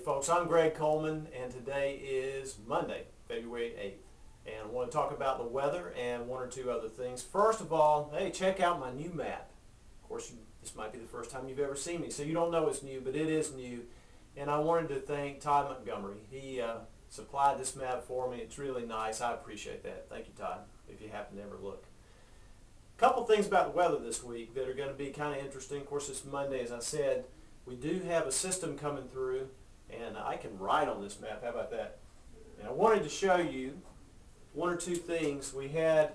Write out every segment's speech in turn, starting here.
folks, I'm Gregg Coleman, and today is Monday, February 8th. And I want to talk about the weather and one or two other things. First of all, hey, check out my new map. Of course, this might be the first time you've ever seen me, so you don't know it's new, but it is new. And I wanted to thank Todd Montgomery. He supplied this map for me. It's really nice. I appreciate that. Thank you, Todd, if you happen to ever look. A couple things about the weather this week that are going to be kind of interesting. Of course, it's Monday, as I said. We do have a system coming through, and I can write on this map. How about that? And I wanted to show you one or two things. We had,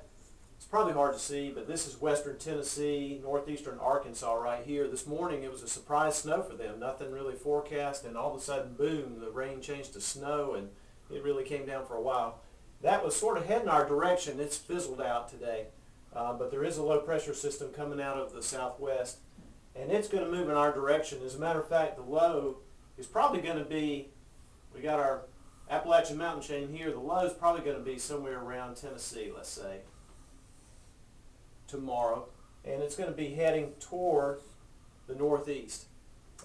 it's probably hard to see, but this is western Tennessee, northeastern Arkansas right here. This morning it was a surprise snow for them. Nothing really forecast, and all of a sudden, boom, the rain changed to snow, and it really came down for a while. That was sort of heading our direction. It's fizzled out today, but there is a low pressure system coming out of the southwest, and it's going to move in our direction. As a matter of fact, the low is probably going to be, we got our Appalachian mountain chain here, the low is probably going to be somewhere around Tennessee, let's say, tomorrow, and it's going to be heading toward the northeast.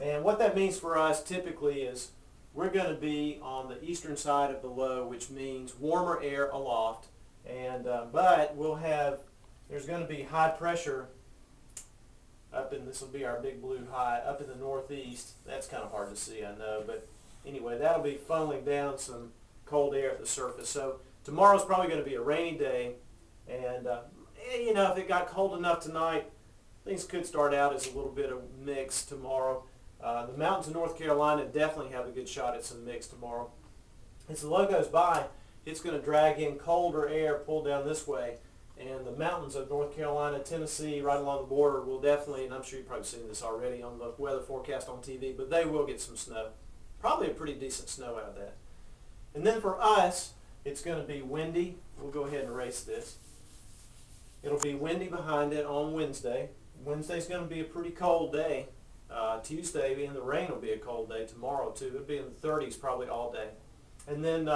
And what that means for us typically is we're going to be on the eastern side of the low, which means warmer air aloft, and but we'll have, there's going to be high pressure up in, this will be our big blue high, up in the northeast. That's kind of hard to see, I know, but anyway, that'll be funneling down some cold air at the surface. So tomorrow's probably going to be a rainy day, and you know, if it got cold enough tonight, things could start out as a little bit of mix tomorrow. The mountains of North Carolina definitely have a good shot at some mix tomorrow. As the low goes by, it's going to drag in colder air pulled down this way, and the mountains of North Carolina, Tennessee, right along the border will definitely, and I'm sure you've probably seen this already on the weather forecast on TV, but they will get some snow. Probably a pretty decent snow out of that. And then for us, it's going to be windy. We'll go ahead and erase this. It'll be windy behind it on Wednesday. Wednesday's going to be a pretty cold day. Tuesday, and the rain will be a cold day. Tomorrow, too. It'll be in the 30s probably all day. And then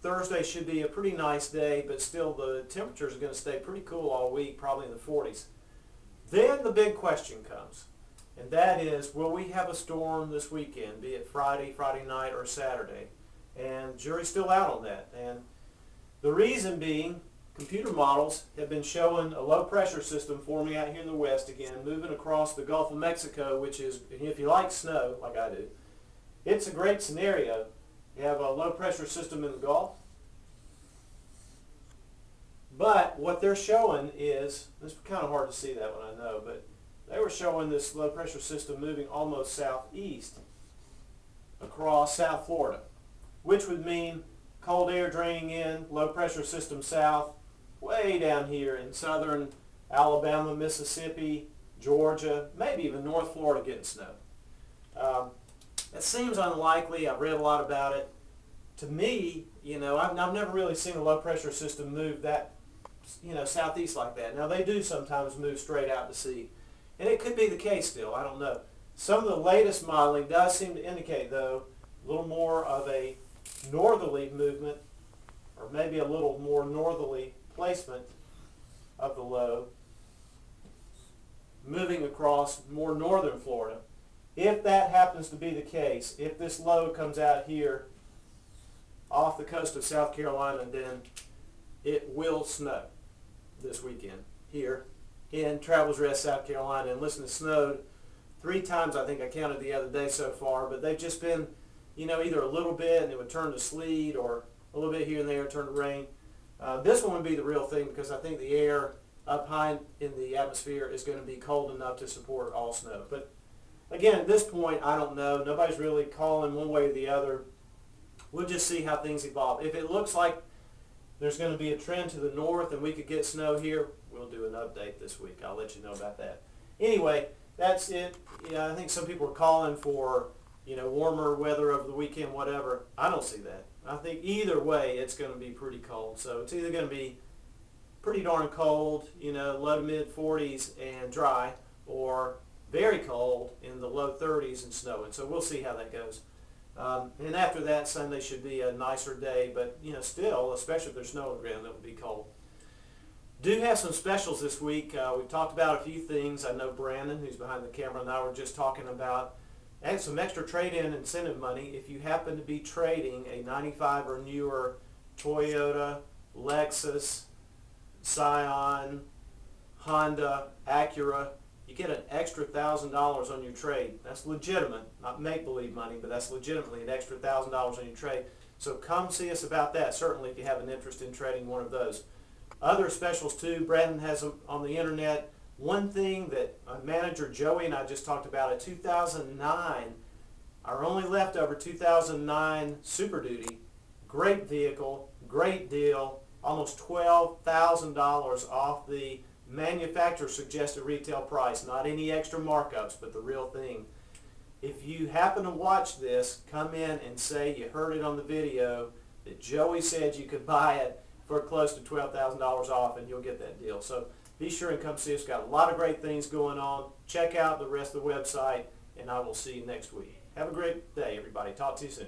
Thursday should be a pretty nice day, but still the temperatures are going to stay pretty cool all week, probably in the 40s. Then the big question comes, and that is, will we have a storm this weekend, be it Friday night, or Saturday? And jury's still out on that. And the reason being, computer models have been showing a low pressure system forming out here in the west again, moving across the Gulf of Mexico, which is, if you like snow, like I do, it's a great scenario. You have a low pressure system in the Gulf. But what they're showing is, it's kind of hard to see that one, I know, but they were showing this low pressure system moving almost southeast across South Florida, which would mean cold air draining in, low pressure system south, way down here in southern Alabama, Mississippi, Georgia, maybe even North Florida getting snow. That seems unlikely. I've read a lot about it. To me, you know, I've never really seen a low pressure system move that, you know, southeast like that. Now they do sometimes move straight out to sea, and it could be the case still. I don't know. Some of the latest modeling does seem to indicate, though, a little more of a northerly movement, or maybe a little more northerly placement of the low, moving across more northern Florida. If that happens to be the case, if this low comes out here off the coast of South Carolina, then it will snow this weekend here in Travelers Rest, South Carolina. And listen, it snowed 3 times, I think I counted the other day so far, but they've just been, you know, either a little bit and it would turn to sleet, or a little bit here and there turn to rain. This one would be the real thing, because I think the air up high in the atmosphere is going to be cold enough to support all snow. But again, at this point, I don't know. Nobody's really calling one way or the other. We'll just see how things evolve. If it looks like there's going to be a trend to the north and we could get snow here, we'll do an update this week. I'll let you know about that. Anyway, that's it. Yeah, I think some people are calling for, you know, warmer weather over the weekend, whatever. I don't see that. I think either way it's going to be pretty cold. So it's either going to be pretty darn cold, you know, low to mid 40s and dry, or very cold in the low 30s and snowing. So we'll see how that goes. And after that, Sunday should be a nicer day, but you know, still, especially if there's snow on the ground, that would be cold. Do have some specials this week. We've talked about a few things. I know Brandon, who's behind the camera, and I were just talking about and some extra trade-in incentive money if you happen to be trading a 95 or newer Toyota, Lexus, Scion, Honda, Acura. You get an extra $1,000 on your trade. That's legitimate, not make-believe money, but that's legitimately an extra $1,000 on your trade. So come see us about that, certainly if you have an interest in trading one of those. Other specials too, Brandon has them on the internet. One thing that manager Joey and I just talked about, a 2009, our only leftover 2009 Super Duty, great vehicle, great deal, almost $12,000 off the manufacturer suggested retail price, not any extra markups, but the real thing. If you happen to watch this, come in and say you heard it on the video that Joey said you could buy it for close to $12,000 off, and you'll get that deal. So be sure and come see us. Got a lot of great things going on. Check out the rest of the website, and I will see you next week. Have a great day, everybody. Talk to you soon.